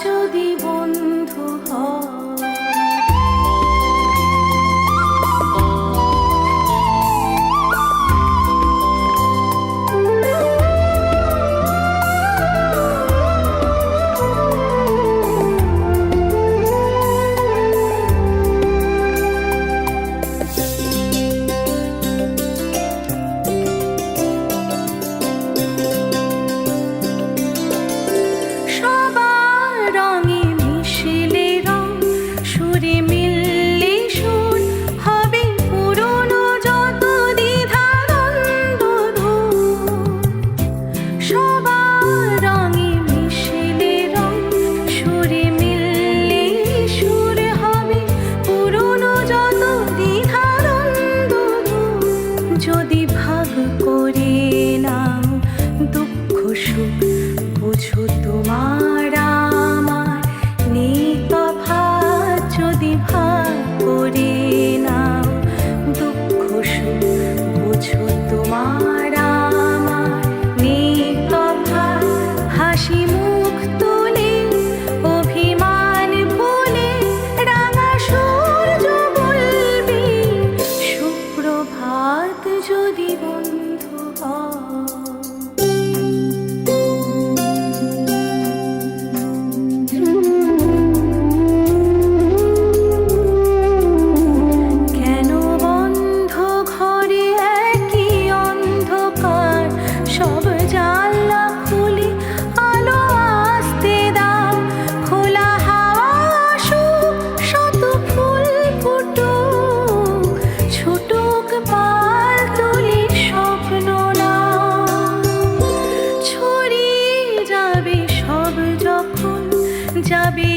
যদি বন্ধু হয়। যদি ভাগ করে নাও দুঃখ সুখ, বুঝো তোমার আমার নেই তফাৎ। যদি ভাগ করে নাও দুঃখ সুখ, বুঝো তোমার আমার নেই তফাৎ। হাসি মুখ তুলে অভিমান ভুলে রাঙা সূর্য বলবে সুপ্রভাত যদি বন্ধু হয়। কেন বন্ধ ঘরে একই অন্ধকার, সব জানলা খুলে আলো আসতে দাও। খোলা হাওয়া আসুক, শত ফুল ফুটুক, ছুটুক পাল তুলে স্বপ্ন নাও। ছড়িয়ে যাবে সব যখন যাবে